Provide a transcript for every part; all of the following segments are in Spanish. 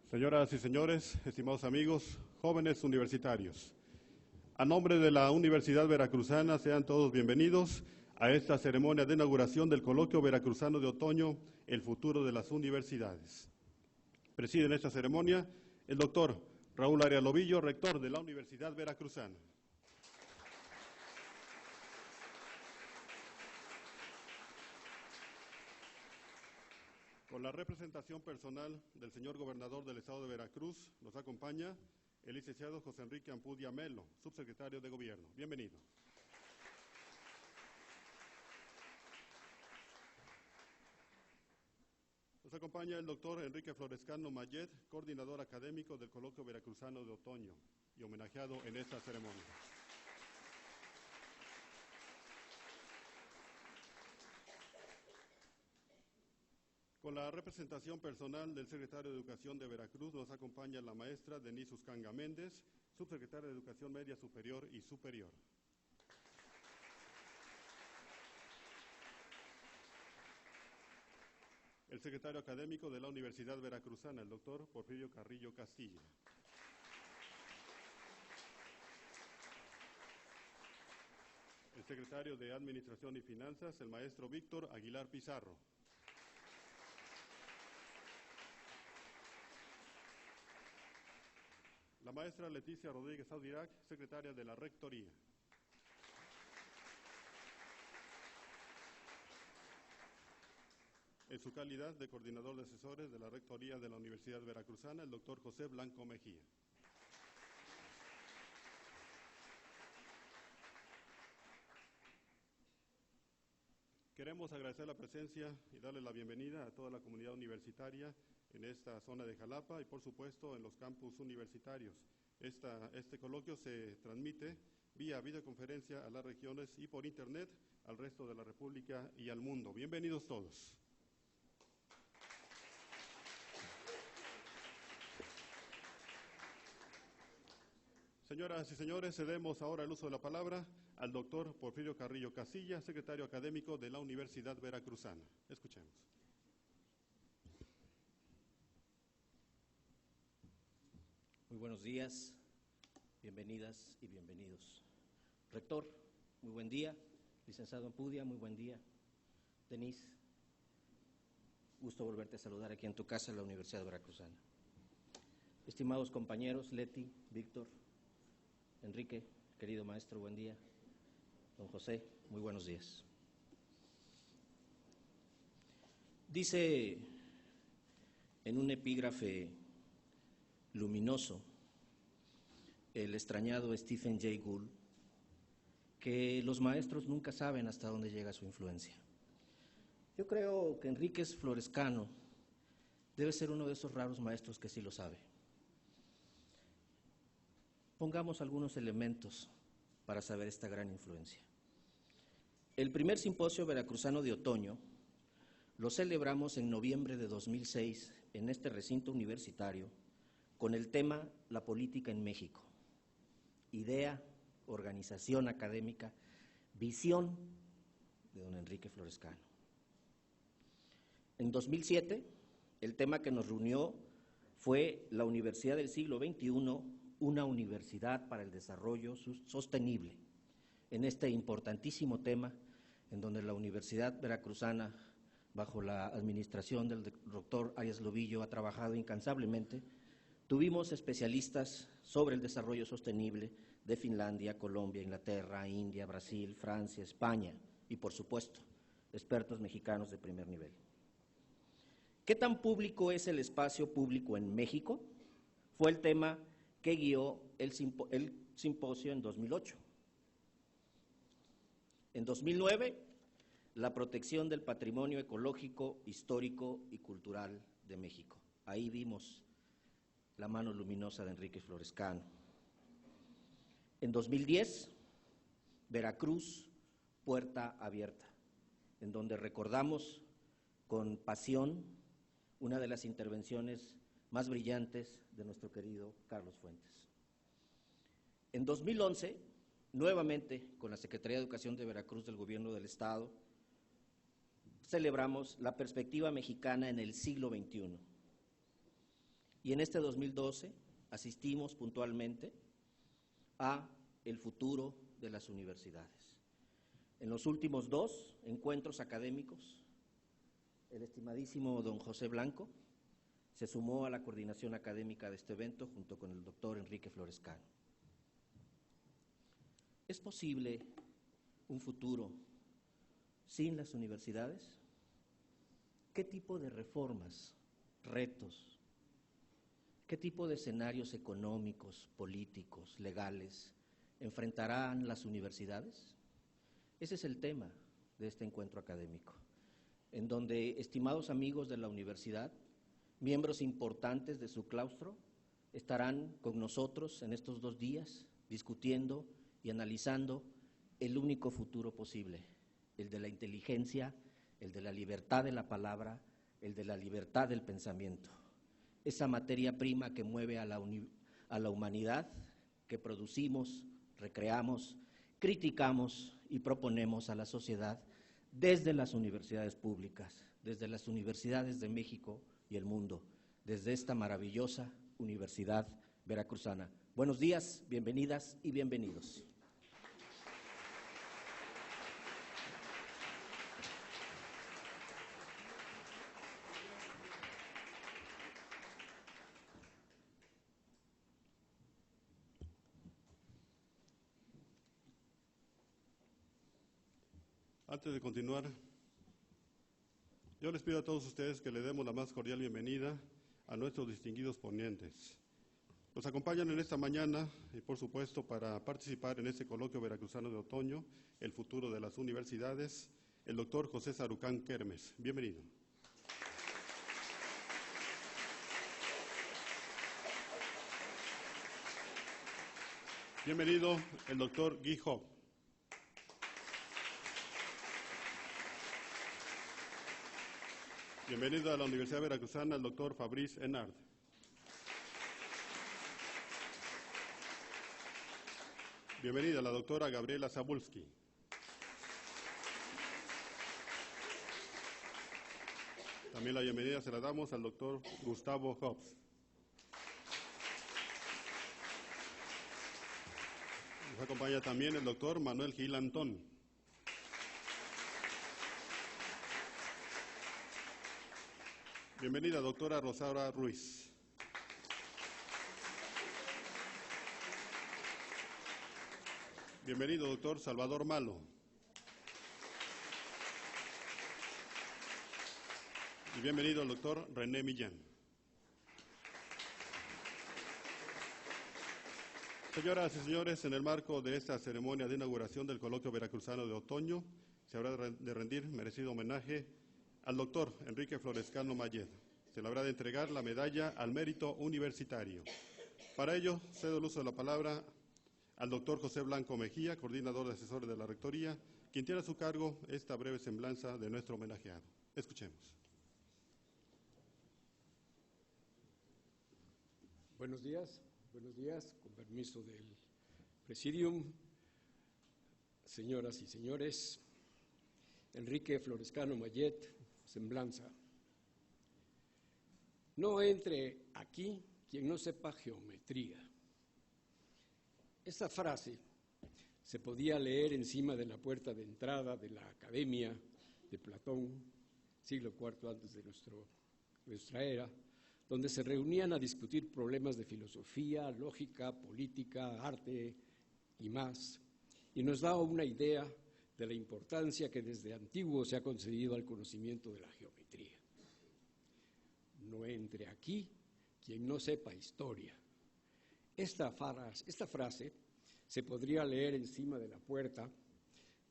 Señoras y señores, estimados amigos, jóvenes universitarios, a nombre de la Universidad Veracruzana, sean todos bienvenidos a esta ceremonia de inauguración del Coloquio Veracruzano de Otoño, El futuro de las universidades. Preside en esta ceremonia el doctor Raúl Arias Lobillo, rector de la Universidad Veracruzana. Con la representación personal del señor gobernador del Estado de Veracruz, nos acompaña el licenciado José Enrique Ampudia Melo, subsecretario de Gobierno. Bienvenido. Nos acompaña el doctor Enrique Florescano Mayet, coordinador académico del Coloquio Veracruzano de Otoño y homenajeado en esta ceremonia. Con la representación personal del secretario de Educación de Veracruz nos acompaña la maestra Denise Uscanga Méndez, subsecretaria de Educación Media Superior y Superior. El secretario académico de la Universidad Veracruzana, el doctor Porfirio Carrillo Castilla. El secretario de Administración y Finanzas, el maestro Víctor Aguilar Pizarro. La maestra Leticia Rodríguez Audirac, secretaria de la Rectoría. En su calidad de coordinador de asesores de la Rectoría de la Universidad Veracruzana, el doctor José Blanco Mejía. Queremos agradecer la presencia y darle la bienvenida a toda la comunidad universitaria en esta zona de Jalapa y, por supuesto, en los campus universitarios. Este coloquio se transmite vía videoconferencia a las regiones y por Internet al resto de la República y al mundo. Bienvenidos todos. Señoras y señores, cedemos ahora el uso de la palabra al doctor Porfirio Carrillo Castilla, secretario académico de la Universidad Veracruzana. Escuchemos. Muy buenos días, bienvenidas y bienvenidos. Rector, muy buen día. Licenciado Ampudia, muy buen día. Denise, gusto volverte a saludar aquí en tu casa, en la Universidad Veracruzana. Estimados compañeros, Leti, Víctor, Enrique, querido maestro, buen día. Don José, muy buenos días. Dice en un epígrafe luminoso el extrañado Stephen Jay Gould que los maestros nunca saben hasta dónde llega su influencia. Yo creo que Enríquez Florescano debe ser uno de esos raros maestros que sí lo sabe. Pongamos algunos elementos para saber esta gran influencia. El primer simposio veracruzano de otoño lo celebramos en noviembre de 2006 en este recinto universitario con el tema La política en México, idea, organización académica, visión de don Enrique Florescano. En 2007, el tema que nos reunió fue la Universidad del siglo XXI, una universidad para el desarrollo sostenible, en este importantísimo tema en donde la Universidad Veracruzana, bajo la administración del doctor Arias Lobillo, ha trabajado incansablemente. Tuvimos especialistas sobre el desarrollo sostenible de Finlandia, Colombia, Inglaterra, India, Brasil, Francia, España y, por supuesto, expertos mexicanos de primer nivel. ¿Qué tan público es el espacio público en México? Fue el tema que guió el simposio en 2008. En 2009, la protección del patrimonio ecológico, histórico y cultural de México. Ahí vimos la mano luminosa de Enrique Florescano. En 2010, Veracruz, puerta abierta, en donde recordamos con pasión una de las intervenciones más brillantes de nuestro querido Carlos Fuentes. En 2011, nuevamente con la Secretaría de Educación de Veracruz del Gobierno del Estado, celebramos la perspectiva mexicana en el siglo XXI. Y en este 2012 asistimos puntualmente a el futuro de las universidades. En los últimos 2 encuentros académicos, el estimadísimo don José Blanco se sumó a la coordinación académica de este evento junto con el doctor Enrique Florescano. ¿Es posible un futuro sin las universidades? ¿Qué tipo de reformas, retos, qué tipo de escenarios económicos, políticos, legales enfrentarán las universidades? Ese es el tema de este encuentro académico, en donde, estimados amigos de la universidad, miembros importantes de su claustro, estarán con nosotros en estos 2 días discutiendo y analizando el único futuro posible, el de la inteligencia, el de la libertad de la palabra, el de la libertad del pensamiento. Esa materia prima que mueve a la humanidad, que producimos, recreamos, criticamos y proponemos a la sociedad desde las universidades públicas, desde las universidades de México y el mundo, desde esta maravillosa Universidad Veracruzana. Buenos días, bienvenidas y bienvenidos. Antes de continuar, yo les pido a todos ustedes que le demos la más cordial bienvenida a nuestros distinguidos ponentes. Nos acompañan en esta mañana y, por supuesto, para participar en este coloquio veracruzano de otoño, el futuro de las universidades, el doctor José Sarucán Kermes. Bienvenido. Bienvenido el doctor Guy Hopp. Bienvenido a la Universidad Veracruzana el doctor Fabrice Henard. Bienvenida la doctora Gabriela Zabulski. También la bienvenida se la damos al doctor Gustavo Hobbs. Nos acompaña también el doctor Manuel Gil Antón. Bienvenida, doctora Rosaura Ruiz. Bienvenido, doctor Salvador Malo. Y bienvenido al doctor René Millán. Señoras y señores, en el marco de esta ceremonia de inauguración del coloquio veracruzano de otoño, se habrá de rendir merecido homenaje al doctor Enrique Florescano Mayet. Se le habrá de entregar la medalla al mérito universitario. Para ello, cedo el uso de la palabra al doctor José Blanco Mejía, coordinador de asesores de la Rectoría, quien tiene a su cargo esta breve semblanza de nuestro homenajeado. Escuchemos. Buenos días, con permiso del Presidium, señoras y señores. Enrique Florescano Mayet, semblanza. No entre aquí quien no sepa geometría. Esta frase se podía leer encima de la puerta de entrada de la Academia de Platón, siglo IV antes de nuestra era, donde se reunían a discutir problemas de filosofía, lógica, política, arte y más, y nos daba una idea de la importancia que desde antiguo se ha concedido al conocimiento de la geometría. No entre aquí quien no sepa historia. Esta frase se podría leer encima de la puerta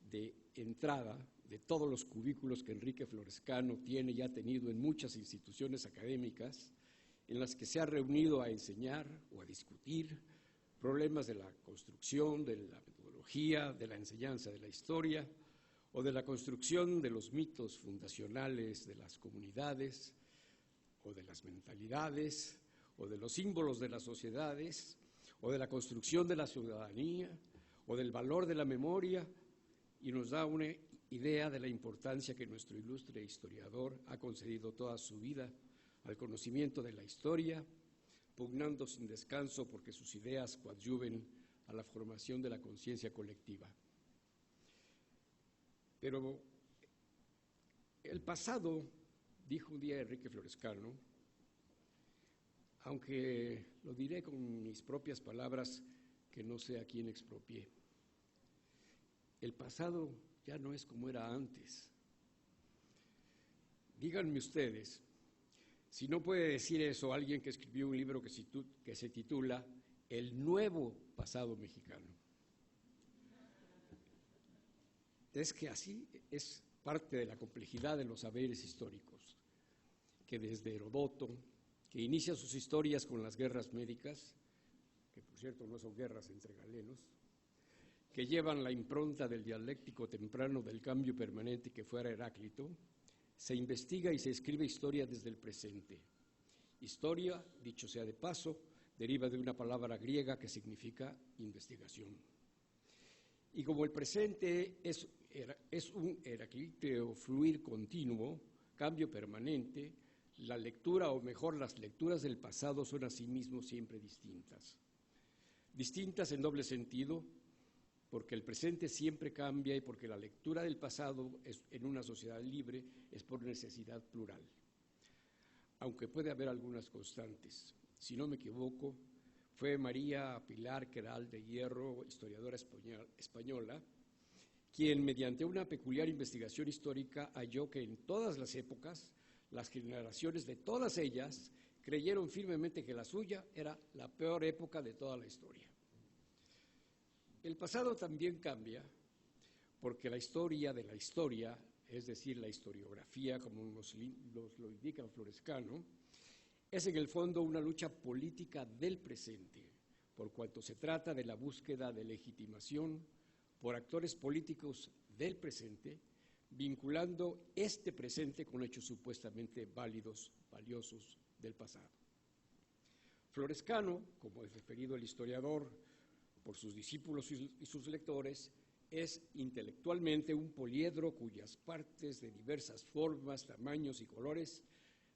de entrada de todos los cubículos que Enrique Florescano tiene y ha tenido en muchas instituciones académicas en las que se ha reunido a enseñar o a discutir problemas de la construcción, de la metodología, de la enseñanza de la historia o de la construcción de los mitos fundacionales de las comunidades o de las mentalidades o de los símbolos de las sociedades o de la construcción de la ciudadanía o del valor de la memoria, y nos da una idea de la importancia que nuestro ilustre historiador ha concedido toda su vida al conocimiento de la historia pugnando sin descanso porque sus ideas coadyuven a la formación de la conciencia colectiva. Pero el pasado, dijo un día Enrique Florescano, aunque lo diré con mis propias palabras, que no sé a quién expropié. El pasado ya no es como era antes. Díganme ustedes, si no puede decir eso alguien que escribió un libro que se titula El nuevo pasado mexicano. Es que así es parte de la complejidad de los saberes históricos, que desde Heródoto, que inicia sus historias con las guerras médicas, que por cierto no son guerras entre galenos, que llevan la impronta del dialéctico temprano del cambio permanente que fuera Heráclito, se investiga y se escribe historia desde el presente. Historia, dicho sea de paso, deriva de una palabra griega que significa investigación. Y como el presente es un heraclíteo fluir continuo, cambio permanente, la lectura, o mejor, las lecturas del pasado son asimismo siempre distintas. Distintas en doble sentido, porque el presente siempre cambia y porque la lectura del pasado en una sociedad libre es por necesidad plural. Aunque puede haber algunas constantes. Si no me equivoco, fue María Pilar Queralt de Hierro, historiadora española, quien mediante una peculiar investigación histórica halló que en todas las épocas, las generaciones de todas ellas creyeron firmemente que la suya era la peor época de toda la historia. El pasado también cambia porque la historia de la historia, es decir, la historiografía, como nos lo indica Florescano, es en el fondo una lucha política del presente, por cuanto se trata de la búsqueda de legitimación por actores políticos del presente, vinculando este presente con hechos supuestamente válidos, valiosos del pasado. Florescano, como es referido el historiador por sus discípulos y sus lectores, es intelectualmente un poliedro cuyas partes de diversas formas, tamaños y colores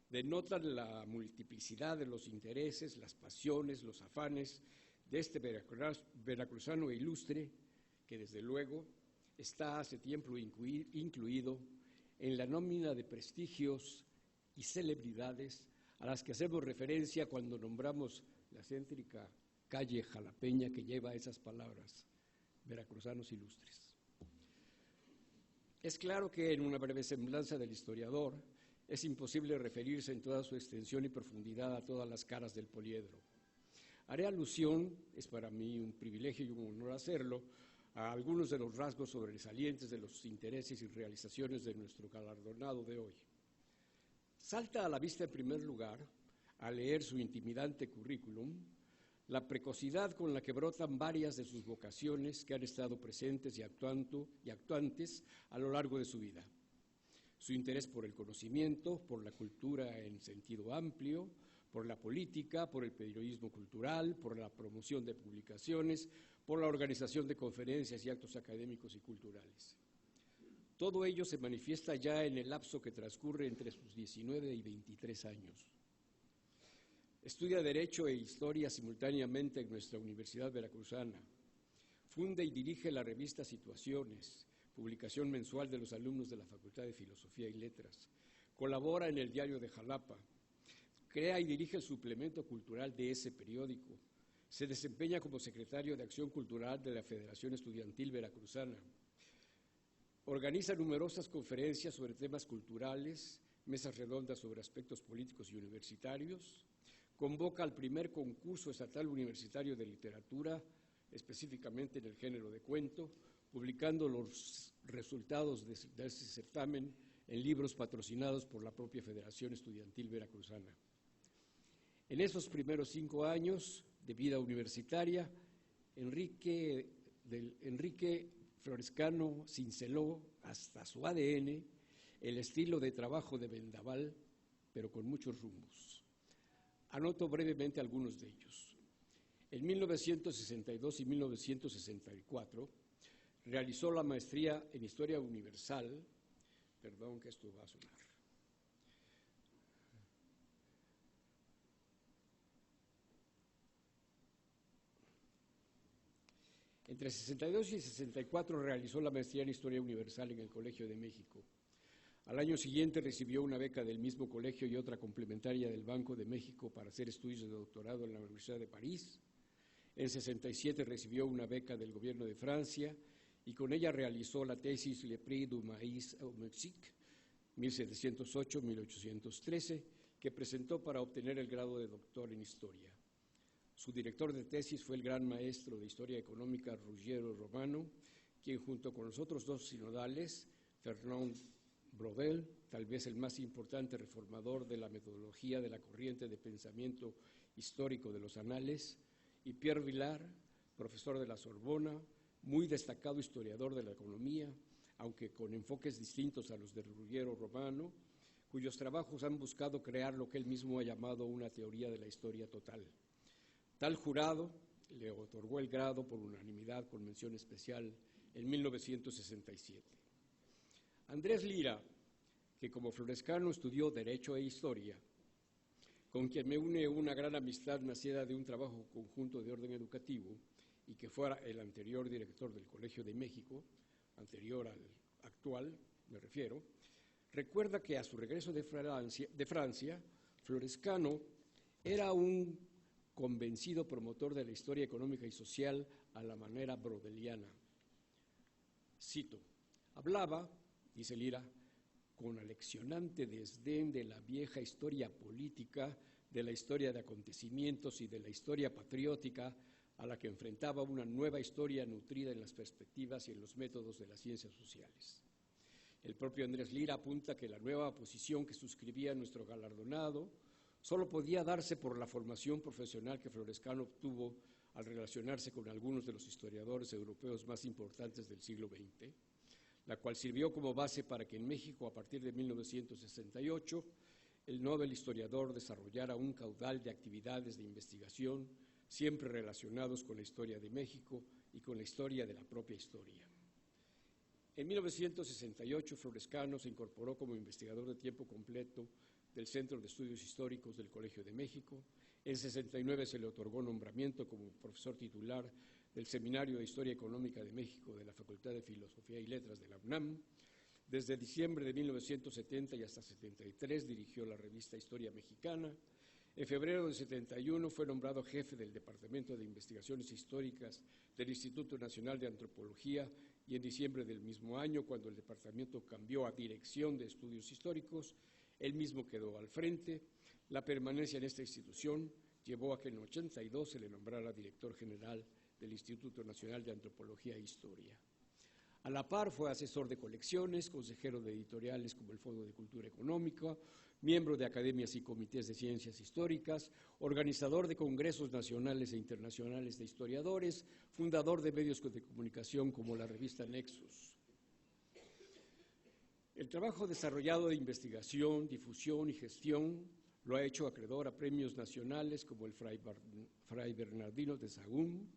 denotan la multiplicidad de los intereses, las pasiones, los afanes de este veracruzano ilustre que desde luego está hace tiempo incluido en la nómina de prestigios y celebridades a las que hacemos referencia cuando nombramos la céntrica calle jalapeña que lleva esas palabras, veracruzanos ilustres. Es claro que en una breve semblanza del historiador es imposible referirse en toda su extensión y profundidad a todas las caras del poliedro. Haré alusión, es para mí un privilegio y un honor hacerlo, a algunos de los rasgos sobresalientes de los intereses y realizaciones de nuestro galardonado de hoy. Salta a la vista en primer lugar, al leer su intimidante currículum, la precocidad con la que brotan varias de sus vocaciones que han estado presentes y actuantes a lo largo de su vida. Su interés por el conocimiento, por la cultura en sentido amplio, por la política, por el periodismo cultural, por la promoción de publicaciones, por la organización de conferencias y actos académicos y culturales. Todo ello se manifiesta ya en el lapso que transcurre entre sus 19 y 23 años. Estudia Derecho e Historia simultáneamente en nuestra Universidad Veracruzana. Funda y dirige la revista Situaciones, publicación mensual de los alumnos de la Facultad de Filosofía y Letras. Colabora en el Diario de Jalapa. Crea y dirige el suplemento cultural de ese periódico. Se desempeña como secretario de Acción Cultural de la Federación Estudiantil Veracruzana. Organiza numerosas conferencias sobre temas culturales, mesas redondas sobre aspectos políticos y universitarios. Convoca al primer concurso estatal universitario de literatura, específicamente en el género de cuento, publicando los resultados de ese certamen en libros patrocinados por la propia Federación Estudiantil Veracruzana. En esos primeros 5 años de vida universitaria, Enrique Florescano cinceló hasta su ADN el estilo de trabajo de vendaval, pero con muchos rumbos. Anoto brevemente algunos de ellos. En 1962 y 1964 realizó la maestría en Historia Universal, perdón que esto va a sonar. Entre 62 y 64 realizó la maestría en Historia Universal en el Colegio de México. Al año siguiente recibió una beca del mismo colegio y otra complementaria del Banco de México para hacer estudios de doctorado en la Universidad de París. En 67 recibió una beca del gobierno de Francia y con ella realizó la tesis Le Prix du Maïs au Mexique, 1708-1813, que presentó para obtener el grado de doctor en Historia. Su director de tesis fue el gran maestro de Historia Económica Ruggiero Romano, quien junto con los otros dos sinodales, Fernand Braudel, tal vez el más importante reformador de la metodología de la corriente de pensamiento histórico de los anales, y Pierre Vilar, profesor de la Sorbona, muy destacado historiador de la economía, aunque con enfoques distintos a los de Ruggiero Romano, cuyos trabajos han buscado crear lo que él mismo ha llamado una teoría de la historia total. Tal jurado le otorgó el grado por unanimidad con mención especial en 1967. Andrés Lira, que como florescano estudió Derecho e Historia, con quien me une una gran amistad nacida de un trabajo conjunto de orden educativo y que fuera el anterior director del Colegio de México, anterior al actual, me refiero, recuerda que a su regreso de Francia, Florescano era un convencido promotor de la historia económica y social a la manera brodeliana. Cito, hablaba, dice Lira, con aleccionante desdén de la vieja historia política, de la historia de acontecimientos y de la historia patriótica, a la que enfrentaba una nueva historia nutrida en las perspectivas y en los métodos de las ciencias sociales. El propio Andrés Lira apunta que la nueva posición que suscribía nuestro galardonado solo podía darse por la formación profesional que Florescano obtuvo al relacionarse con algunos de los historiadores europeos más importantes del siglo XX, la cual sirvió como base para que en México, a partir de 1968, el Nobel historiador desarrollara un caudal de actividades de investigación siempre relacionados con la historia de México y con la historia de la propia historia. En 1968, Florescano se incorporó como investigador de tiempo completo del Centro de Estudios Históricos del Colegio de México. En 69 se le otorgó nombramiento como profesor titular del Seminario de Historia Económica de México de la Facultad de Filosofía y Letras de la UNAM. Desde diciembre de 1970 y hasta 73 dirigió la revista Historia Mexicana. En febrero de 71 fue nombrado jefe del Departamento de Investigaciones Históricas del Instituto Nacional de Antropología y en diciembre del mismo año, cuando el departamento cambió a Dirección de Estudios Históricos, él mismo quedó al frente. La permanencia en esta institución llevó a que en 82 se le nombrara director general del Instituto Nacional de Antropología e Historia. A la par fue asesor de colecciones, consejero de editoriales como el Fondo de Cultura Económica, miembro de academias y comités de ciencias históricas, organizador de congresos nacionales e internacionales de historiadores, fundador de medios de comunicación como la revista Nexus. El trabajo desarrollado de investigación, difusión y gestión lo ha hecho acreedor a premios nacionales como el Fray Bernardino de Sahagún,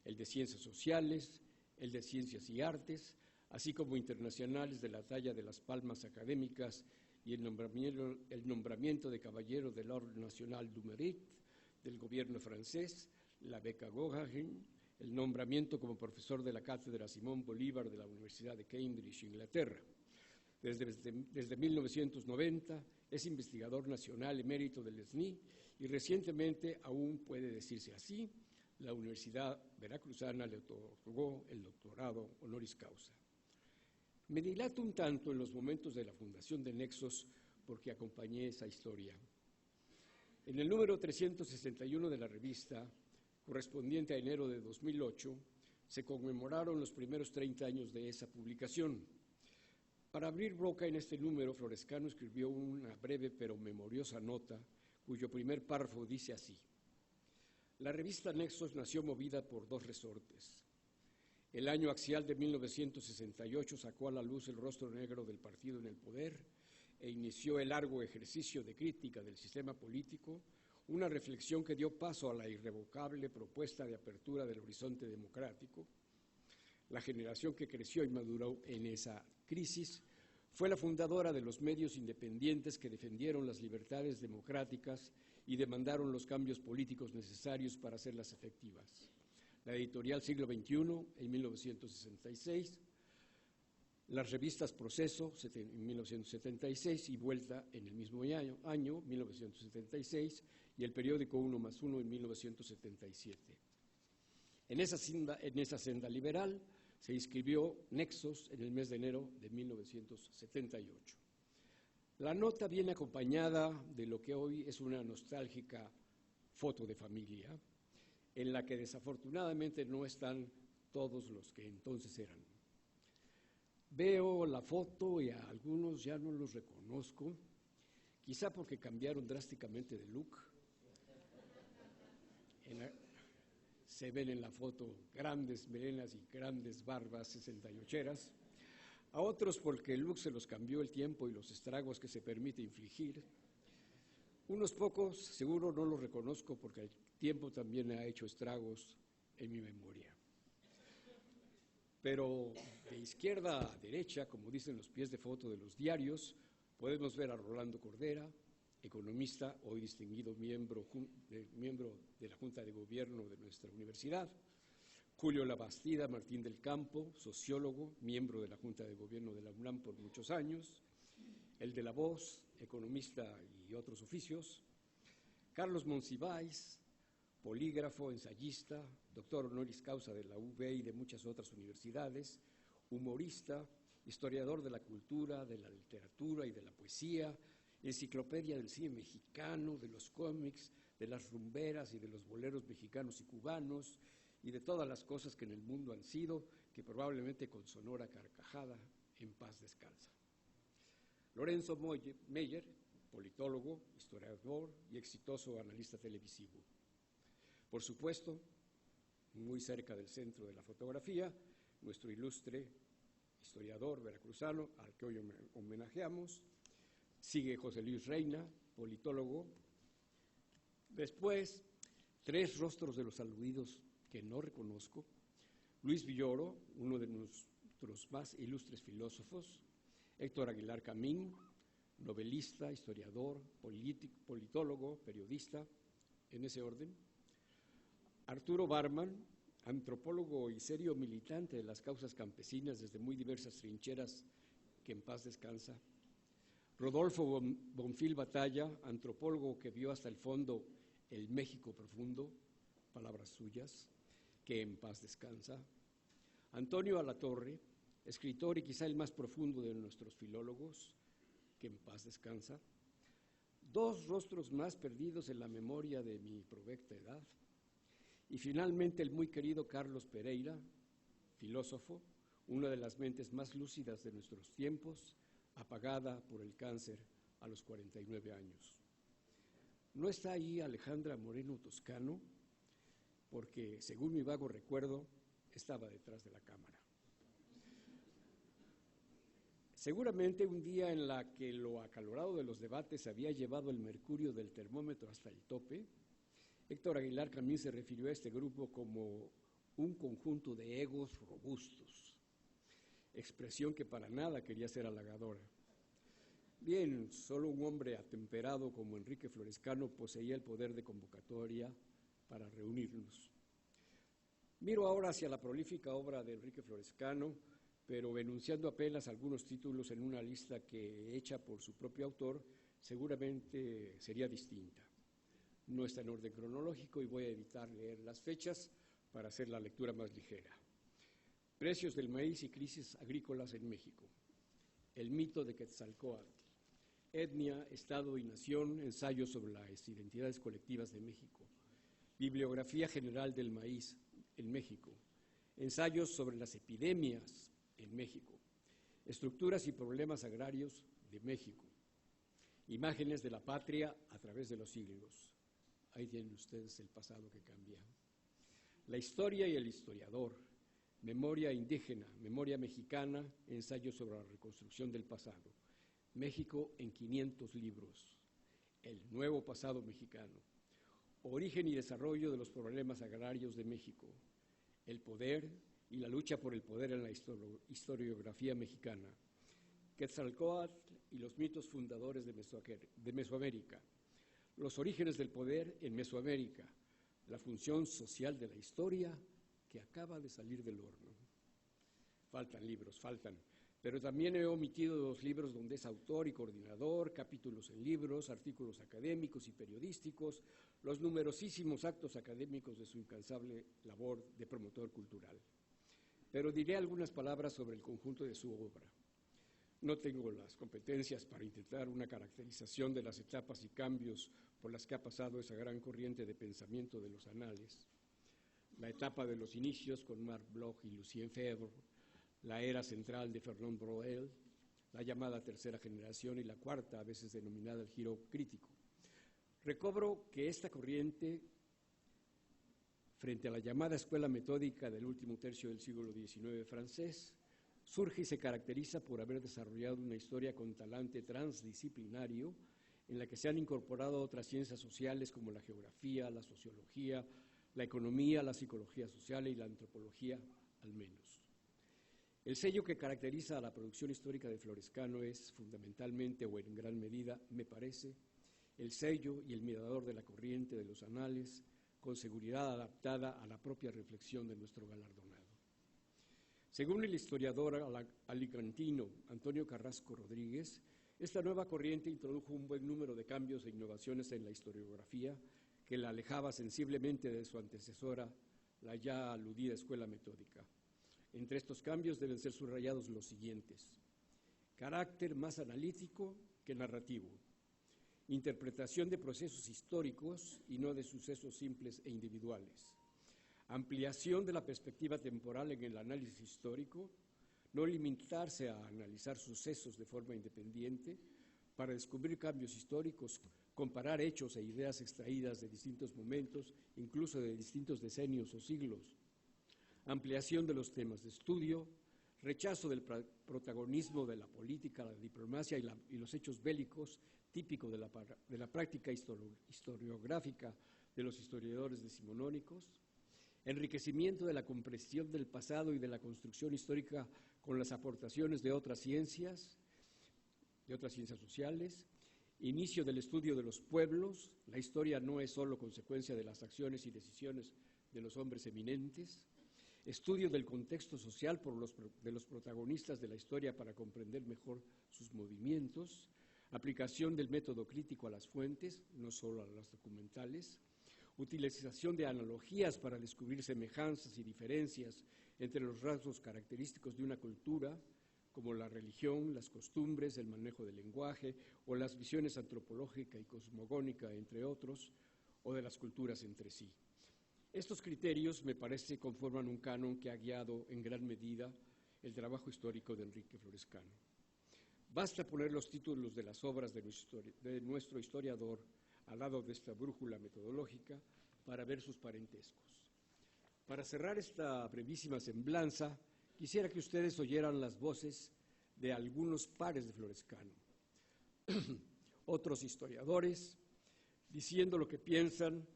el de Ciencias Sociales, el de Ciencias y Artes, así como internacionales de la talla de las Palmas Académicas y el nombramiento de Caballero del Orden Nacional du Mérite del gobierno francés, la beca Guggenheim, el nombramiento como profesor de la Cátedra Simón Bolívar de la Universidad de Cambridge, Inglaterra. Desde 1990 es investigador nacional emérito del SNI y recientemente, aún puede decirse así, la Universidad Veracruzana le otorgó el doctorado honoris causa. Me dilato un tanto en los momentos de la fundación de Nexos porque acompañé esa historia. En el número 361 de la revista, correspondiente a enero de 2008, se conmemoraron los primeros 30 años de esa publicación. Para abrir boca en este número, Florescano escribió una breve pero memoriosa nota, cuyo primer párrafo dice así: la revista Nexos nació movida por dos resortes. El año axial de 1968 sacó a la luz el rostro negro del partido en el poder e inició el largo ejercicio de crítica del sistema político, una reflexión que dio paso a la irrevocable propuesta de apertura del horizonte democrático. La generación que creció y maduró en esa crisis fue la fundadora de los medios independientes que defendieron las libertades democráticas y demandaron los cambios políticos necesarios para hacerlas efectivas. la editorial Siglo XXI en 1966, las revistas Proceso en 1976 y Vuelta en el mismo año 1976, y el periódico 1+1 en 1977. En esa senda liberal se inscribió Nexos en el mes de enero de 1978. La nota viene acompañada de lo que hoy es una nostálgica foto de familia, en la que desafortunadamente no están todos los que entonces eran. Veo la foto y a algunos ya no los reconozco, quizá porque cambiaron drásticamente de look. Se ven en la foto grandes melenas y grandes barbas 68eras. A otros porque el look se los cambió el tiempo y los estragos que se permite infligir. Unos pocos seguro no los reconozco porque el tiempo también ha hecho estragos en mi memoria. Pero de izquierda a derecha, como dicen los pies de foto de los diarios, podemos ver a Rolando Cordera, economista, hoy distinguido miembro de la Junta de Gobierno de nuestra universidad; Julio Labastida Martín del Campo, sociólogo, miembro de la Junta de Gobierno de la UNAM por muchos años; el de la Voz, economista y otros oficios; Carlos Monsiváis, polígrafo, ensayista, doctor honoris causa de la UB y de muchas otras universidades, humorista, historiador de la cultura, de la literatura y de la poesía, enciclopedia del cine mexicano, de los cómics, de las rumberas y de los boleros mexicanos y cubanos, y de todas las cosas que en el mundo han sido, que probablemente con sonora carcajada en paz descansa. Lorenzo Meyer, politólogo, historiador y exitoso analista televisivo. Por supuesto, muy cerca del centro de la fotografía, nuestro ilustre historiador veracruzano, al que hoy homenajeamos. Sigue José Luis Reina, politólogo. Después, tres rostros de los aludidos que no reconozco: Luis Villoro, uno de nuestros más ilustres filósofos; Héctor Aguilar Camín, novelista, historiador, politólogo, periodista, en ese orden; Arturo Barman, antropólogo y serio militante de las causas campesinas desde muy diversas trincheras, que en paz descansa; Rodolfo Bonfil Batalla, antropólogo que vio hasta el fondo el México profundo, palabras suyas, que en paz descansa; Antonio Alatorre, escritor y quizá el más profundo de nuestros filólogos, que en paz descansa; dos rostros más perdidos en la memoria de mi provecta edad; y finalmente el muy querido Carlos Pereira, filósofo, una de las mentes más lúcidas de nuestros tiempos, apagada por el cáncer a los 49 años. No está ahí Alejandra Moreno Toscano, porque, según mi vago recuerdo, estaba detrás de la cámara. Seguramente un día en la que lo acalorado de los debates había llevado el mercurio del termómetro hasta el tope, Héctor Aguilar Camín se refirió a este grupo como un conjunto de egos robustos, expresión que para nada quería ser halagadora. Bien, solo un hombre atemperado como Enrique Florescano poseía el poder de convocatoria para reunirnos. Miro ahora hacia la prolífica obra de Enrique Florescano, pero enunciando apenas algunos títulos en una lista que, hecha por su propio autor, seguramente sería distinta. No está en orden cronológico y voy a evitar leer las fechas para hacer la lectura más ligera. Precios del maíz y crisis agrícolas en México. El mito de Quetzalcóatl. Etnia, Estado y Nación, ensayos sobre las identidades colectivas de México. Bibliografía general del maíz en México. Ensayos sobre las epidemias en México. Estructuras y problemas agrarios de México. Imágenes de la patria a través de los siglos. Ahí tienen ustedes el pasado que cambia. La historia y el historiador. Memoria indígena, memoria mexicana, ensayos sobre la reconstrucción del pasado. México en 500 libros. El nuevo pasado mexicano. Origen y desarrollo de los problemas agrarios de México. El poder y la lucha por el poder en la historiografía mexicana. Quetzalcóatl y los mitos fundadores de Mesoamérica. Los orígenes del poder en Mesoamérica. La función social de la historia que acaba de salir del horno. Faltan libros, pero también he omitido 2 libros donde es autor y coordinador, capítulos en libros, artículos académicos y periodísticos, los numerosísimos actos académicos de su incansable labor de promotor cultural. Pero diré algunas palabras sobre el conjunto de su obra. No tengo las competencias para intentar una caracterización de las etapas y cambios por las que ha pasado esa gran corriente de pensamiento de los anales. La etapa de los inicios con Marc Bloch y Lucien Febvre, la era central de Fernand Braudel, la llamada tercera generación y la cuarta, a veces denominada el giro crítico. Recobro que esta corriente, frente a la llamada escuela metódica del último tercio del siglo XIX francés, surge y se caracteriza por haber desarrollado una historia con talante transdisciplinario en la que se han incorporado otras ciencias sociales como la geografía, la sociología, la economía, la psicología social y la antropología, al menos. El sello que caracteriza a la producción histórica de Florescano es fundamentalmente, o en gran medida, me parece, el sello y el mirador de la corriente de los anales, con seguridad adaptada a la propia reflexión de nuestro galardonado. Según el historiador alicantino Antonio Carrasco Rodríguez, esta nueva corriente introdujo un buen número de cambios e innovaciones en la historiografía que la alejaba sensiblemente de su antecesora, la ya aludida escuela metódica. Entre estos cambios deben ser subrayados los siguientes: carácter más analítico que narrativo, interpretación de procesos históricos y no de sucesos simples e individuales, ampliación de la perspectiva temporal en el análisis histórico, no limitarse a analizar sucesos de forma independiente para descubrir cambios históricos, comparar hechos e ideas extraídas de distintos momentos, incluso de distintos decenios o siglos, ampliación de los temas de estudio, rechazo del protagonismo de la política, la diplomacia y los hechos bélicos, típico de la práctica historiográfica de los historiadores decimonónicos, enriquecimiento de la comprensión del pasado y de la construcción histórica con las aportaciones de otras ciencias sociales, inicio del estudio de los pueblos. La historia no es solo consecuencia de las acciones y decisiones de los hombres eminentes, estudio del contexto social de los protagonistas de la historia para comprender mejor sus movimientos, aplicación del método crítico a las fuentes, no solo a las documentales, utilización de analogías para descubrir semejanzas y diferencias entre los rasgos característicos de una cultura, como la religión, las costumbres, el manejo del lenguaje o las visiones antropológica y cosmogónica, entre otros, o de las culturas entre sí. Estos criterios, me parece, conforman un canon que ha guiado en gran medida el trabajo histórico de Enrique Florescano. Basta poner los títulos de las obras de nuestro historiador al lado de esta brújula metodológica para ver sus parentescos. Para cerrar esta brevísima semblanza, quisiera que ustedes oyeran las voces de algunos pares de Florescano, otros historiadores, diciendo lo que piensan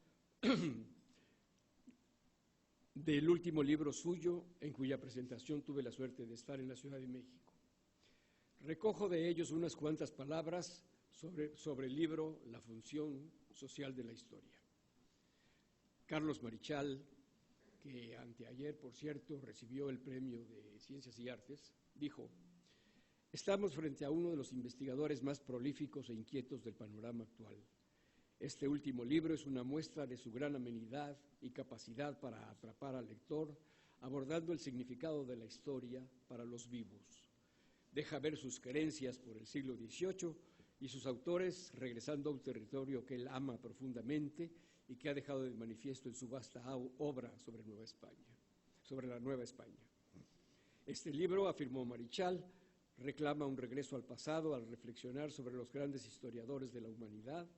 del último libro suyo, en cuya presentación tuve la suerte de estar en la Ciudad de México. Recojo de ellos unas cuantas palabras sobre el libro La función social de la historia. Carlos Marichal, que anteayer, por cierto, recibió el Premio de Ciencias y Artes, dijo: estamos frente a uno de los investigadores más prolíficos e inquietos del panorama actual. Este último libro es una muestra de su gran amenidad y capacidad para atrapar al lector, abordando el significado de la historia para los vivos. Deja ver sus querencias por el siglo XVIII y sus autores regresando a un territorio que él ama profundamente y que ha dejado de manifiesto en su vasta obra sobre la Nueva España. Este libro, afirmó Marichal, reclama un regreso al pasado al reflexionar sobre los grandes historiadores de la humanidad,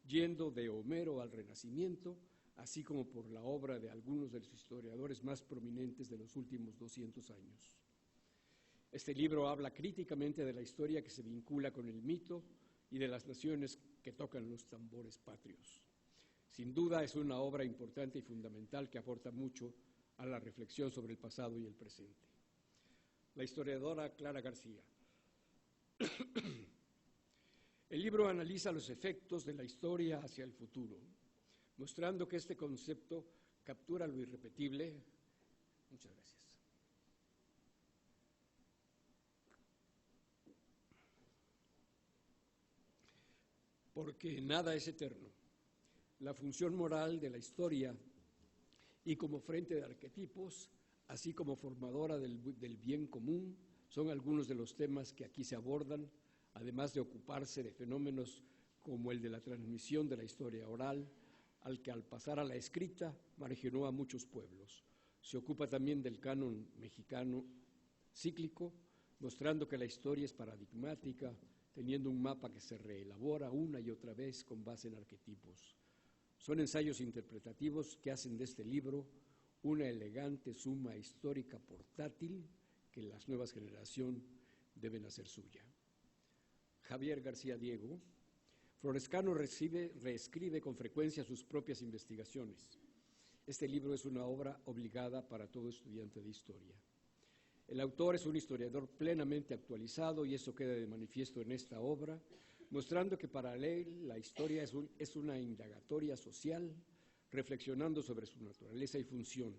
yendo de Homero al Renacimiento, así como por la obra de algunos de los historiadores más prominentes de los últimos 200 años. Este libro habla críticamente de la historia que se vincula con el mito y de las naciones que tocan los tambores patrios. Sin duda es una obra importante y fundamental que aporta mucho a la reflexión sobre el pasado y el presente. La historiadora Clara García. El libro analiza los efectos de la historia hacia el futuro, mostrando que este concepto captura lo irrepetible, Muchas gracias. Porque nada es eterno. La función moral de la historia y como frente de arquetipos, así como formadora del bien común, son algunos de los temas que aquí se abordan, además de ocuparse de fenómenos como el de la transmisión de la historia oral, al que al pasar a la escrita marginó a muchos pueblos. Se ocupa también del canon mexicano cíclico, mostrando que la historia es paradigmática, teniendo un mapa que se reelabora una y otra vez con base en arquetipos. Son ensayos interpretativos que hacen de este libro una elegante suma histórica portátil que las nuevas generaciones deben hacer suya. Javier García Diego. Florescano reescribe con frecuencia sus propias investigaciones. Este libro es una obra obligada para todo estudiante de historia. El autor es un historiador plenamente actualizado y eso queda de manifiesto en esta obra, mostrando que para él la historia es una indagatoria social, reflexionando sobre su naturaleza y función.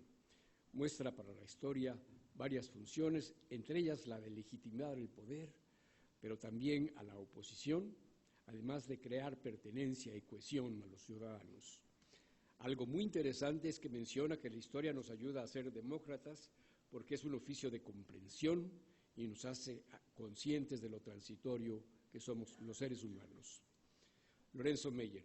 Muestra para la historia varias funciones, entre ellas la de legitimar el poder, pero también a la oposición, además de crear pertenencia y cohesión a los ciudadanos. Algo muy interesante es que menciona que la historia nos ayuda a ser demócratas porque es un oficio de comprensión y nos hace conscientes de lo transitorio que somos los seres humanos. Lorenzo Meyer.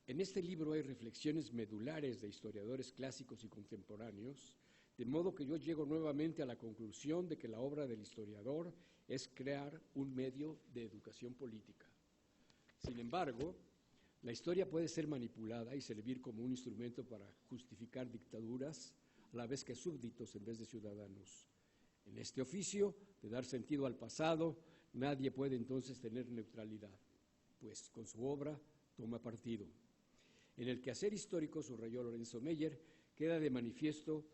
En este libro hay reflexiones medulares de historiadores clásicos y contemporáneos, de modo que yo llego nuevamente a la conclusión de que la obra del historiador es crear un medio de educación política. Sin embargo, la historia puede ser manipulada y servir como un instrumento para justificar dictaduras, a la vez que súbditos en vez de ciudadanos. En este oficio de dar sentido al pasado, nadie puede entonces tener neutralidad, pues con su obra toma partido. En el quehacer histórico, subrayó Lorenzo Meyer, queda de manifiesto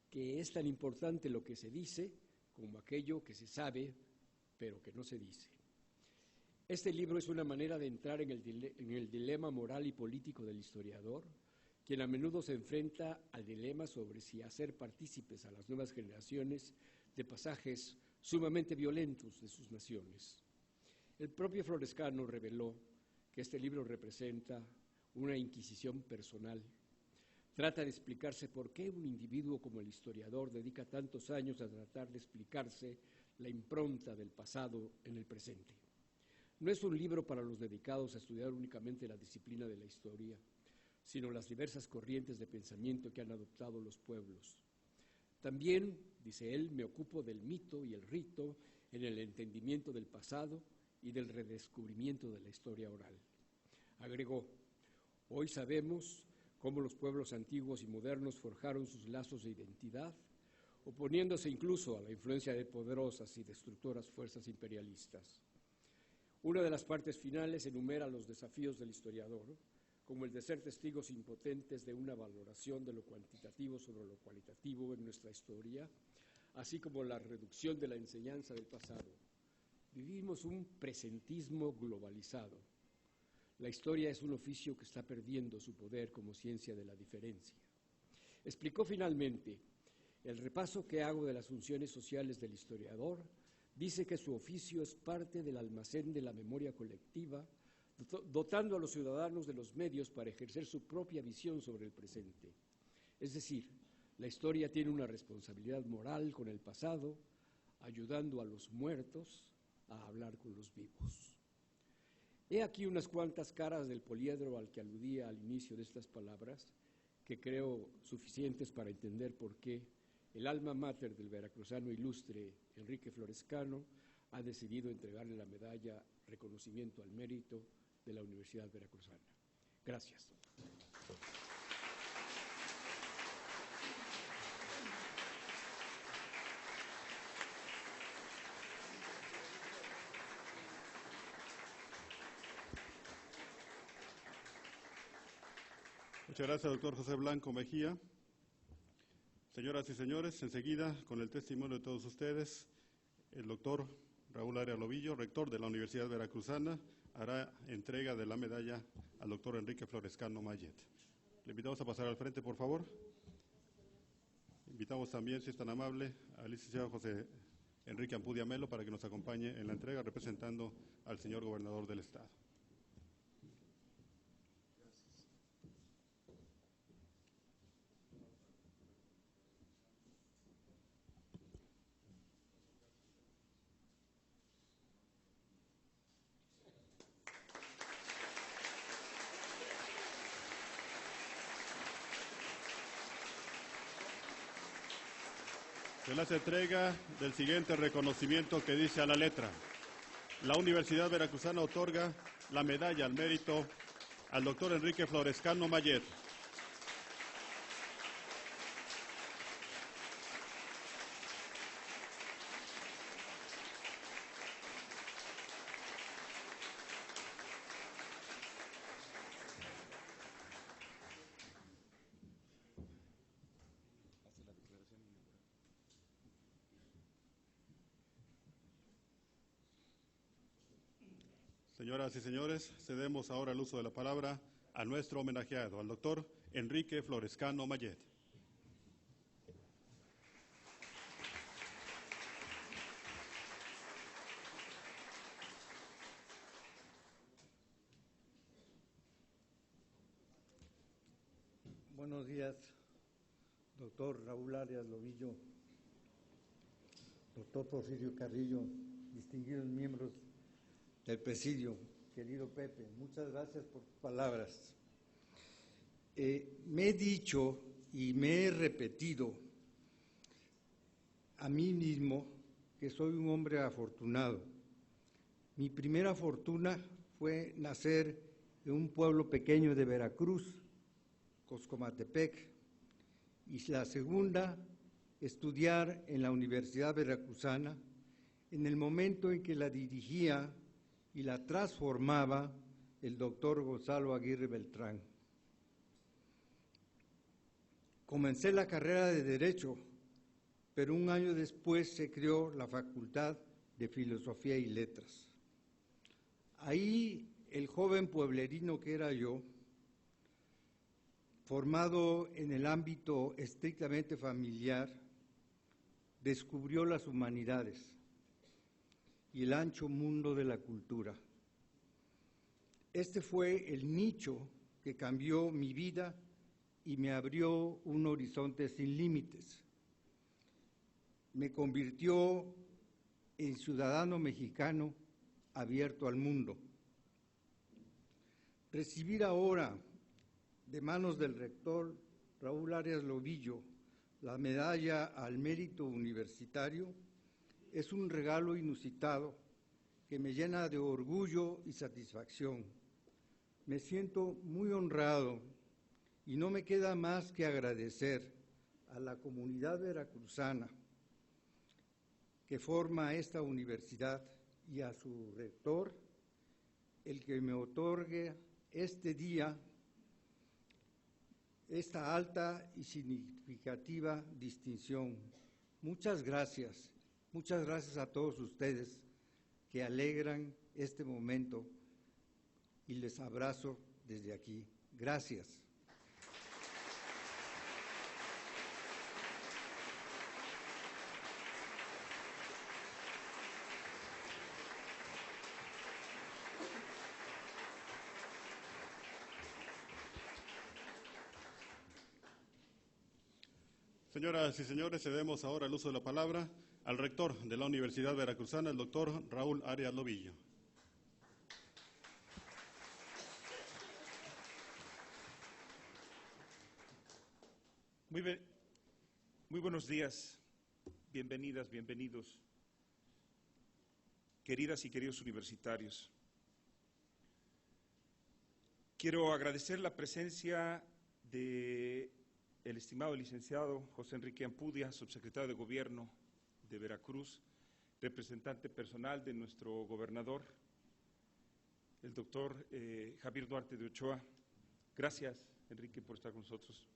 que es tan importante lo que se dice como aquello que se sabe, pero que no se dice. Este libro es una manera de entrar en el dilema moral y político del historiador, quien a menudo se enfrenta al dilema sobre si hacer partícipes a las nuevas generaciones de pasajes sumamente violentos de sus naciones. El propio Florescano reveló que este libro representa una inquisición personal. Trata de explicarse por qué un individuo como el historiador dedica tantos años a tratar de explicarse la impronta del pasado en el presente. No es un libro para los dedicados a estudiar únicamente la disciplina de la historia, sino las diversas corrientes de pensamiento que han adoptado los pueblos. También, dice él, me ocupo del mito y el rito en el entendimiento del pasado y del redescubrimiento de la historia oral. Agregó, hoy sabemos cómo los pueblos antiguos y modernos forjaron sus lazos de identidad, oponiéndose incluso a la influencia de poderosas y destructoras fuerzas imperialistas. Una de las partes finales enumera los desafíos del historiador, como el de ser testigos impotentes de una valoración de lo cuantitativo sobre lo cualitativo en nuestra historia, así como la reducción de la enseñanza del pasado. Vivimos un presentismo globalizado. La historia es un oficio que está perdiendo su poder como ciencia de la diferencia. Explicó finalmente, el repaso que hago de las funciones sociales del historiador dice que su oficio es parte del almacén de la memoria colectiva, dotando a los ciudadanos de los medios para ejercer su propia visión sobre el presente. Es decir, la historia tiene una responsabilidad moral con el pasado, ayudando a los muertos a hablar con los vivos. He aquí unas cuantas caras del poliedro al que aludía al inicio de estas palabras, que creo suficientes para entender por qué el alma mater del veracruzano ilustre Enrique Florescano ha decidido entregarle la medalla Reconocimiento al Mérito de la Universidad Veracruzana. Gracias. Muchas gracias, doctor José Blanco Mejía. Señoras y señores, enseguida, con el testimonio de todos ustedes, el doctor Raúl Arias Lobillo, rector de la Universidad Veracruzana, hará entrega de la medalla al doctor Enrique Florescano Mayet. Le invitamos a pasar al frente, por favor. Invitamos también, si es tan amable, al licenciado José Enrique Ampudia Melo para que nos acompañe en la entrega representando al señor gobernador del Estado. Se le hace entrega del siguiente reconocimiento que dice a la letra: la Universidad Veracruzana otorga la medalla al mérito al doctor Enrique Florescano Mayet. Señoras y señores, cedemos ahora el uso de la palabra a nuestro homenajeado, al doctor Enrique Florescano Mayet. Buenos días, doctor Raúl Arias Lobillo, doctor Porfirio Carrillo, distinguidos miembros del presidio, querido Pepe, muchas gracias por tus palabras. Me he dicho y me he repetido a mí mismo que soy un hombre afortunado. Mi primera fortuna fue nacer en un pueblo pequeño de Veracruz, Coscomatepec, y la segunda, estudiar en la Universidad Veracruzana en el momento en que la dirigía y la transformaba el doctor Gonzalo Aguirre Beltrán. Comencé la carrera de Derecho, pero un año después se creó la Facultad de Filosofía y Letras. Ahí el joven pueblerino que era yo, formado en el ámbito estrictamente familiar, descubrió las humanidades y el ancho mundo de la cultura. Este fue el nicho que cambió mi vida y me abrió un horizonte sin límites. Me convirtió en ciudadano mexicano abierto al mundo. Recibir ahora de manos del rector Raúl Arias Lobillo la medalla al mérito universitario es un regalo inusitado que me llena de orgullo y satisfacción. Me siento muy honrado y no me queda más que agradecer a la comunidad veracruzana que forma esta universidad y a su rector el que me otorgue este día esta alta y significativa distinción. Muchas gracias a todos ustedes que alegran este momento y les abrazo desde aquí. Gracias. Señoras y señores, cedemos ahora el uso de la palabra al rector de la Universidad Veracruzana, el doctor Raúl Arias Lobillo. Muy buenos días, bienvenidas, bienvenidos, queridas y queridos universitarios. Quiero agradecer la presencia del estimado licenciado José Enrique Ampudia, subsecretario de Gobierno de Veracruz, representante personal de nuestro gobernador, el doctor Javier Duarte de Ochoa. Gracias, Enrique, por estar con nosotros.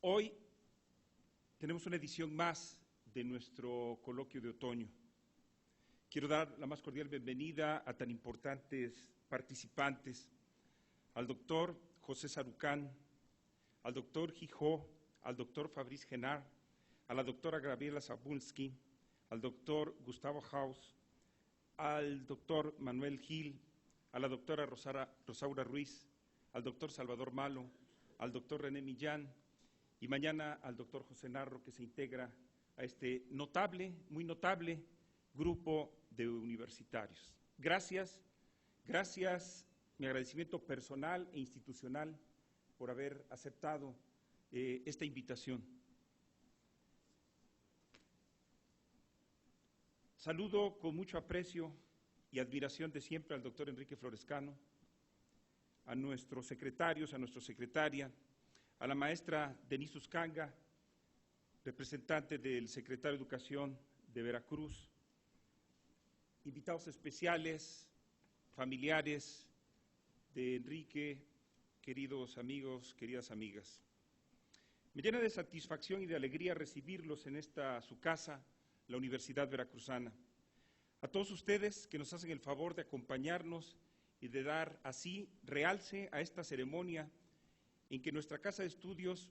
Hoy tenemos una edición más de nuestro coloquio de otoño. Quiero dar la más cordial bienvenida a tan importantes participantes, al doctor José Sarucán, al doctor Gijó, al doctor Fabrice Genard, a la doctora Gabriela Zabulski, al doctor Gustavo Haus, al doctor Manuel Gil, a la doctora Rosaura Ruiz, al doctor Salvador Malo, al doctor René Millán y mañana al doctor José Narro, que se integra a este notable, muy notable grupo de universitarios. Gracias, mi agradecimiento personal e institucional por haber aceptado esta invitación. Saludo con mucho aprecio y admiración de siempre al doctor Enrique Florescano, a nuestros secretarios, a nuestra secretaria, a la maestra Denise Uscanga, representante del secretario de Educación de Veracruz, invitados especiales, familiares de Enrique, queridos amigos, queridas amigas. Me llena de satisfacción y de alegría recibirlos en esta su casa, la Universidad Veracruzana. A todos ustedes que nos hacen el favor de acompañarnos y de dar así realce a esta ceremonia en que nuestra Casa de Estudios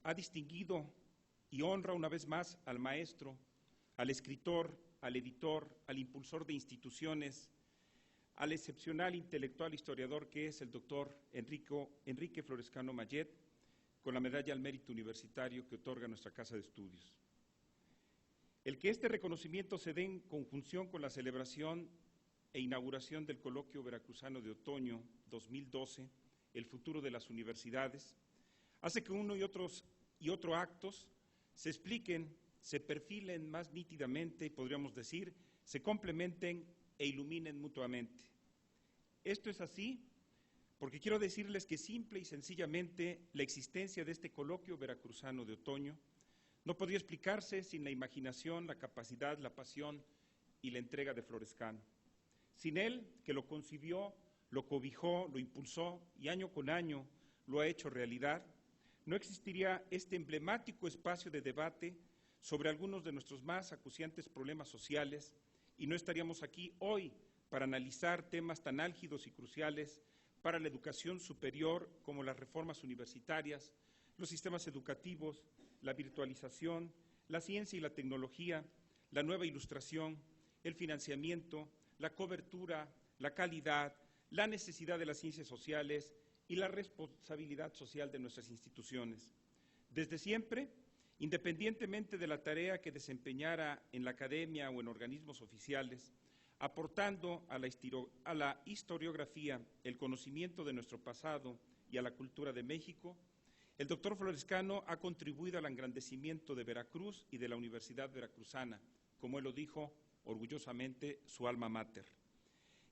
ha distinguido y honra una vez más al maestro, al escritor, al editor, al impulsor de instituciones, al excepcional intelectual historiador que es el doctor Enrique Florescano Mayet, con la medalla al mérito universitario que otorga nuestra Casa de Estudios. El que este reconocimiento se dé en conjunción con la celebración e inauguración del Coloquio Veracruzano de Otoño 2012, El futuro de las universidades, hace que uno y otro actos se expliquen, se perfilen más nítidamente y podríamos decir, se complementen e iluminen mutuamente. Esto es así porque quiero decirles que simple y sencillamente la existencia de este Coloquio Veracruzano de Otoño no podría explicarse sin la imaginación, la capacidad, la pasión y la entrega de Florescano. Sin él, que lo concibió, lo cobijó, lo impulsó y año con año lo ha hecho realidad, no existiría este emblemático espacio de debate sobre algunos de nuestros más acuciantes problemas sociales y no estaríamos aquí hoy para analizar temas tan álgidos y cruciales para la educación superior como las reformas universitarias, los sistemas educativos, la virtualización, la ciencia y la tecnología, la nueva ilustración, el financiamiento, la cobertura, la calidad, la necesidad de las ciencias sociales y la responsabilidad social de nuestras instituciones. Desde siempre, independientemente de la tarea que desempeñara en la academia o en organismos oficiales, aportando a la historiografía el conocimiento de nuestro pasado y a la cultura de México, el doctor Florescano ha contribuido al engrandecimiento de Veracruz y de la Universidad Veracruzana, como él lo dijo orgullosamente, su alma mater.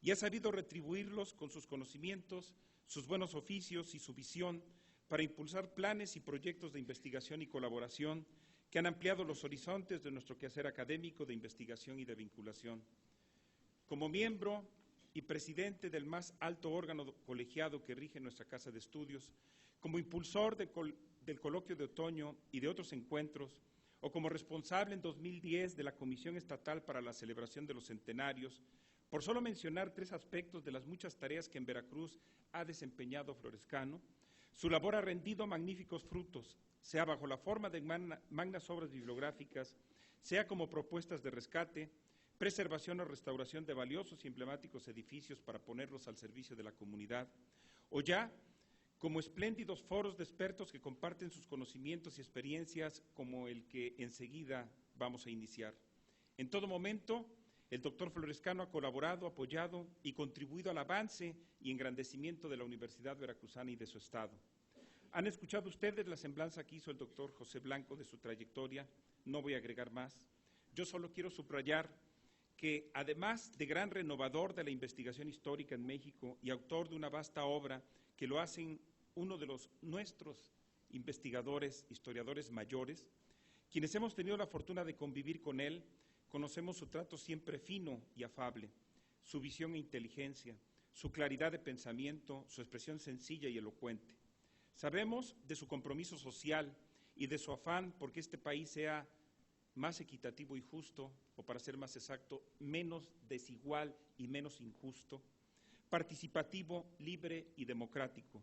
Y ha sabido retribuirlos con sus conocimientos, sus buenos oficios y su visión para impulsar planes y proyectos de investigación y colaboración que han ampliado los horizontes de nuestro quehacer académico de investigación y de vinculación. Como miembro y presidente del más alto órgano colegiado que rige nuestra Casa de Estudios, como impulsor del Coloquio de Otoño y de otros encuentros, o como responsable en 2010 de la Comisión Estatal para la Celebración de los Centenarios, por solo mencionar 3 aspectos de las muchas tareas que en Veracruz ha desempeñado Florescano, su labor ha rendido magníficos frutos, sea bajo la forma de magnas obras bibliográficas, sea como propuestas de rescate, preservación o restauración de valiosos y emblemáticos edificios para ponerlos al servicio de la comunidad, o ya como espléndidos foros de expertos que comparten sus conocimientos y experiencias como el que enseguida vamos a iniciar. En todo momento, el doctor Florescano ha colaborado, apoyado y contribuido al avance y engrandecimiento de la Universidad Veracruzana y de su Estado. Han escuchado ustedes la semblanza que hizo el doctor José Blanco de su trayectoria, no voy a agregar más. Yo solo quiero subrayar que, además de gran renovador de la investigación histórica en México y autor de una vasta obra que lo hacen uno de nuestros investigadores, historiadores mayores, quienes hemos tenido la fortuna de convivir con él, conocemos su trato siempre fino y afable, su visión e inteligencia, su claridad de pensamiento, su expresión sencilla y elocuente. Sabemos de su compromiso social y de su afán porque este país sea más equitativo y justo, o para ser más exacto, menos desigual y menos injusto, participativo, libre y democrático.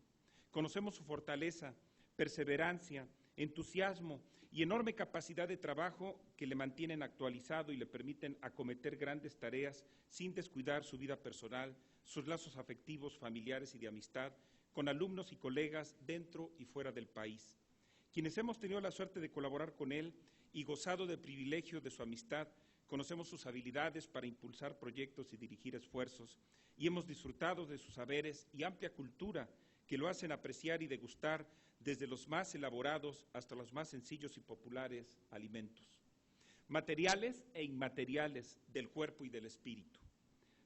Conocemos su fortaleza, perseverancia, entusiasmo y enorme capacidad de trabajo que le mantienen actualizado y le permiten acometer grandes tareas sin descuidar su vida personal, sus lazos afectivos, familiares y de amistad con alumnos y colegas dentro y fuera del país. Quienes hemos tenido la suerte de colaborar con él y gozado del privilegio de su amistad, conocemos sus habilidades para impulsar proyectos y dirigir esfuerzos, y hemos disfrutado de sus saberes y amplia cultura que lo hacen apreciar y degustar desde los más elaborados hasta los más sencillos y populares alimentos, materiales e inmateriales del cuerpo y del espíritu.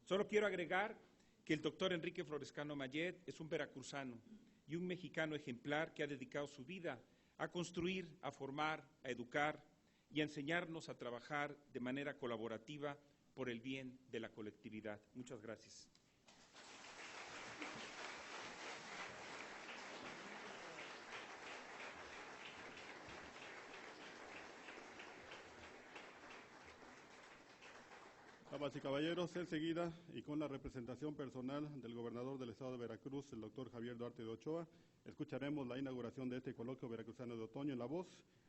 Solo quiero agregar que el doctor Enrique Florescano Mayet es un veracruzano y un mexicano ejemplar que ha dedicado su vida a construir, a formar, a educar y a enseñarnos a trabajar de manera colaborativa por el bien de la colectividad. Muchas gracias. Damas y caballeros, enseguida y con la representación personal del gobernador del estado de Veracruz, el doctor Javier Duarte de Ochoa, escucharemos la inauguración de este coloquio veracruzano de otoño en la voz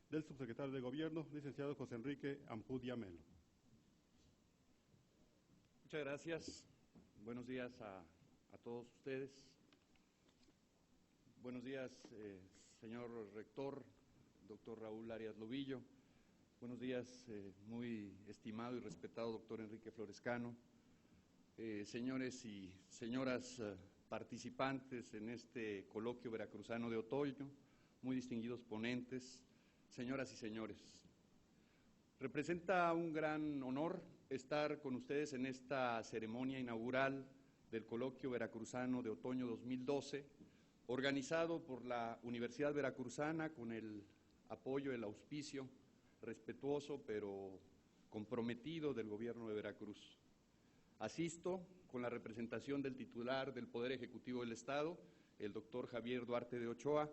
del subsecretario de Gobierno, licenciado José Enrique Ampudia Melo. Muchas gracias. Buenos días a todos ustedes. Buenos días, señor rector, doctor Raúl Arias Lobillo. Buenos días, muy estimado y respetado doctor Enrique Florescano, señores y señoras participantes en este coloquio veracruzano de otoño, muy distinguidos ponentes, señoras y señores. Representa un gran honor estar con ustedes en esta ceremonia inaugural del coloquio veracruzano de otoño 2012, organizado por la Universidad Veracruzana con el apoyo, el auspicio respetuoso pero comprometido del Gobierno de Veracruz. Asisto con la representación del titular del Poder Ejecutivo del Estado, el doctor Javier Duarte de Ochoa,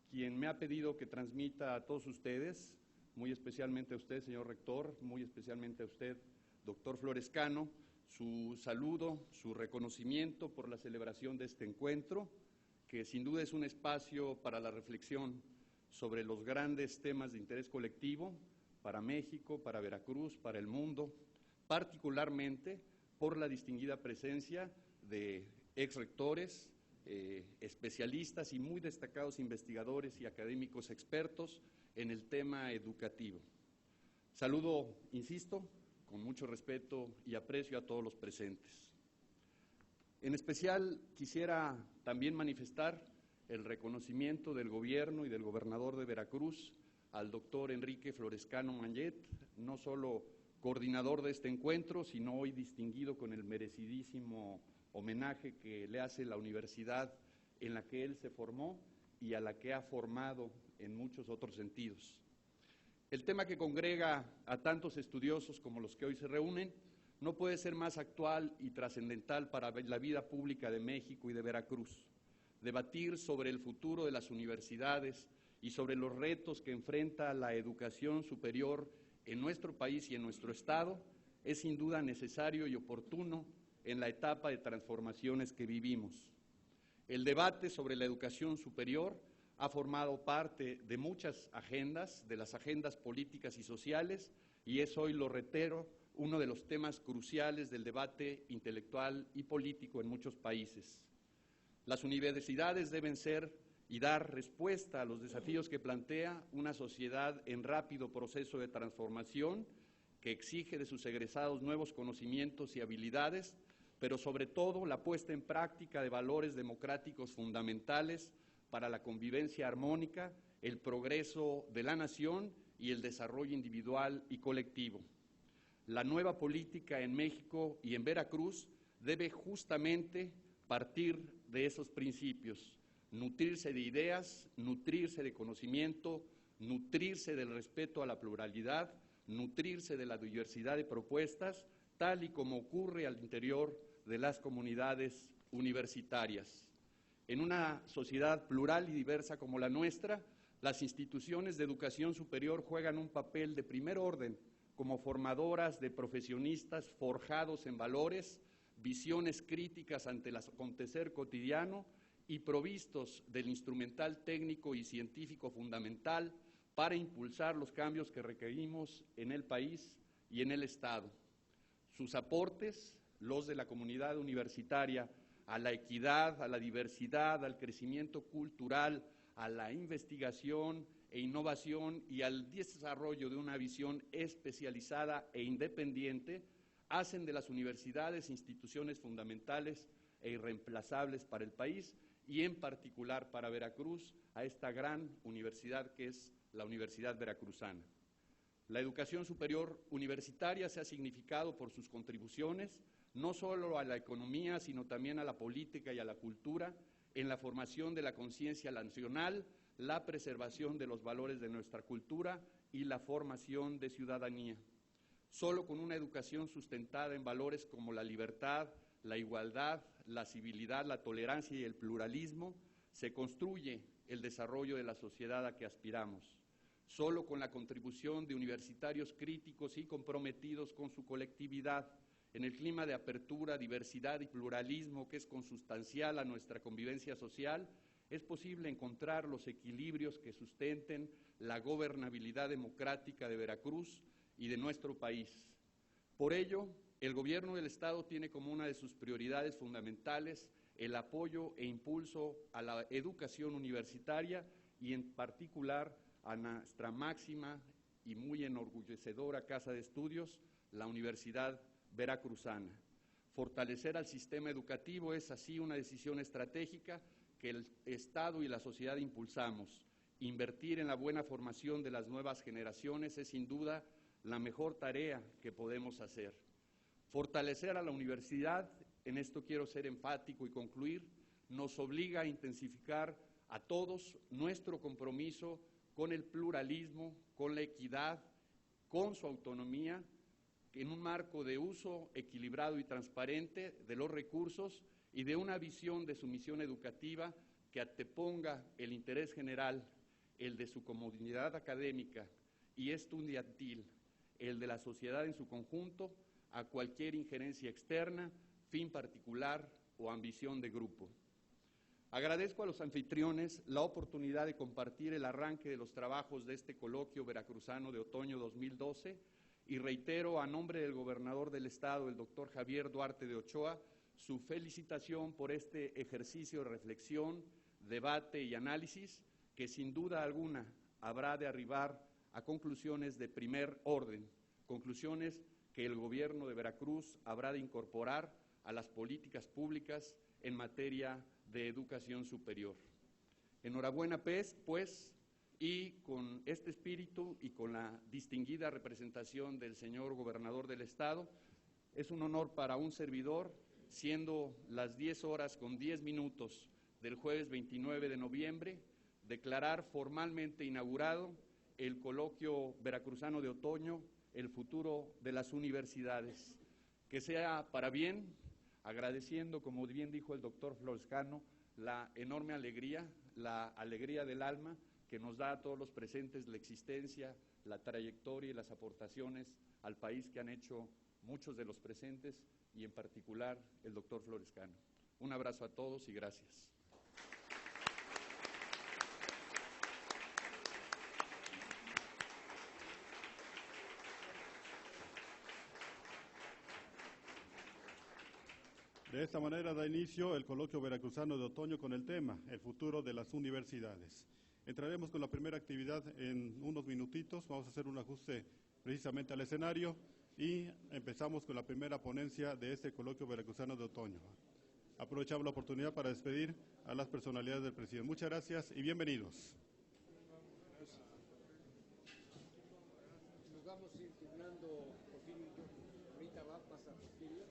quien me ha pedido que transmita a todos ustedes, muy especialmente a usted, señor rector, muy especialmente a usted, doctor Florescano, su saludo, su reconocimiento por la celebración de este encuentro, que sin duda es un espacio para la reflexión sobre los grandes temas de interés colectivo para México, para Veracruz, para el mundo, particularmente por la distinguida presencia de exrectores, especialistas y muy destacados investigadores y académicos expertos en el tema educativo. Saludo, insisto, con mucho respeto y aprecio a todos los presentes. En especial quisiera también manifestar el reconocimiento del Gobierno y del gobernador de Veracruz al doctor Enrique Florescano Mayet, no solo coordinador de este encuentro, sino hoy distinguido con el merecidísimo homenaje que le hace la universidad en la que él se formó y a la que ha formado en muchos otros sentidos. El tema que congrega a tantos estudiosos como los que hoy se reúnen no puede ser más actual y trascendental para la vida pública de México y de Veracruz. Debatir sobre el futuro de las universidades y sobre los retos que enfrenta la educación superior en nuestro país y en nuestro Estado es sin duda necesario y oportuno en la etapa de transformaciones que vivimos. El debate sobre la educación superior ha formado parte de muchas agendas, de las agendas políticas y sociales, y es hoy, lo reitero, uno de los temas cruciales del debate intelectual y político en muchos países. Las universidades deben ser y dar respuesta a los desafíos que plantea una sociedad en rápido proceso de transformación que exige de sus egresados nuevos conocimientos y habilidades, pero sobre todo la puesta en práctica de valores democráticos fundamentales para la convivencia armónica, el progreso de la nación y el desarrollo individual y colectivo. La nueva política en México y en Veracruz debe justamente partir de esos principios, nutrirse de ideas, nutrirse de conocimiento, nutrirse del respeto a la pluralidad, nutrirse de la diversidad de propuestas, tal y como ocurre al interior de las comunidades universitarias. En una sociedad plural y diversa como la nuestra, las instituciones de educación superior juegan un papel de primer orden como formadoras de profesionistas forjados en valores, visiones críticas ante el acontecer cotidiano y provistos del instrumental técnico y científico fundamental para impulsar los cambios que requerimos en el país y en el Estado. Sus aportes, los de la comunidad universitaria, a la equidad, a la diversidad, al crecimiento cultural, a la investigación e innovación y al desarrollo de una visión especializada e independiente, hacen de las universidades instituciones fundamentales e irreemplazables para el país y en particular para Veracruz, a esta gran universidad que es la Universidad Veracruzana. La educación superior universitaria se ha significado por sus contribuciones, no solo a la economía, sino también a la política y a la cultura, en la formación de la conciencia nacional, la preservación de los valores de nuestra cultura y la formación de ciudadanía. Solo con una educación sustentada en valores como la libertad, la igualdad, la civilidad, la tolerancia y el pluralismo, se construye el desarrollo de la sociedad a que aspiramos. Solo con la contribución de universitarios críticos y comprometidos con su colectividad, en el clima de apertura, diversidad y pluralismo que es consustancial a nuestra convivencia social, es posible encontrar los equilibrios que sustenten la gobernabilidad democrática de Veracruz y de nuestro país. Por ello, el Gobierno del Estado tiene como una de sus prioridades fundamentales el apoyo e impulso a la educación universitaria y en particular a nuestra máxima y muy enorgullecedora casa de estudios, la Universidad Veracruzana. Fortalecer al sistema educativo es así una decisión estratégica que el Estado y la sociedad impulsamos. Invertir en la buena formación de las nuevas generaciones es sin duda la mejor tarea que podemos hacer. Fortalecer a la universidad, en esto quiero ser enfático y concluir, nos obliga a intensificar a todos nuestro compromiso con el pluralismo, con la equidad, con su autonomía, en un marco de uso equilibrado y transparente de los recursos y de una visión de su misión educativa que anteponga el interés general, el de su comunidad académica y estudiantil, el de la sociedad en su conjunto, a cualquier injerencia externa, fin particular o ambición de grupo. Agradezco a los anfitriones la oportunidad de compartir el arranque de los trabajos de este coloquio veracruzano de otoño 2012 y reitero a nombre del gobernador del Estado, el doctor Javier Duarte de Ochoa, su felicitación por este ejercicio de reflexión, debate y análisis que sin duda alguna habrá de arribar a conclusiones de primer orden, conclusiones que el gobierno de Veracruz habrá de incorporar a las políticas públicas en materia de educación superior. Enhorabuena, pues, y con este espíritu y con la distinguida representación del señor gobernador del Estado, es un honor para un servidor, siendo las 10:10 del jueves 29 de noviembre, declarar formalmente inaugurado el coloquio veracruzano de otoño, el futuro de las universidades. Que sea para bien, agradeciendo, como bien dijo el doctor Florescano, la enorme alegría, la alegría del alma que nos da a todos los presentes la existencia, la trayectoria y las aportaciones al país que han hecho muchos de los presentes y en particular el doctor Florescano. Un abrazo a todos y gracias. De esta manera da inicio el coloquio veracruzano de otoño con el tema, el futuro de las universidades. Entraremos con la primera actividad en unos minutitos, vamos a hacer un ajuste precisamente al escenario y empezamos con la primera ponencia de este coloquio veracruzano de otoño. Aprovechamos la oportunidad para despedir a las personalidades del presidente. Muchas gracias y bienvenidos. Nos vamos a ir turnando, Porfirio y yo. Ahorita va a pasar Porfirio.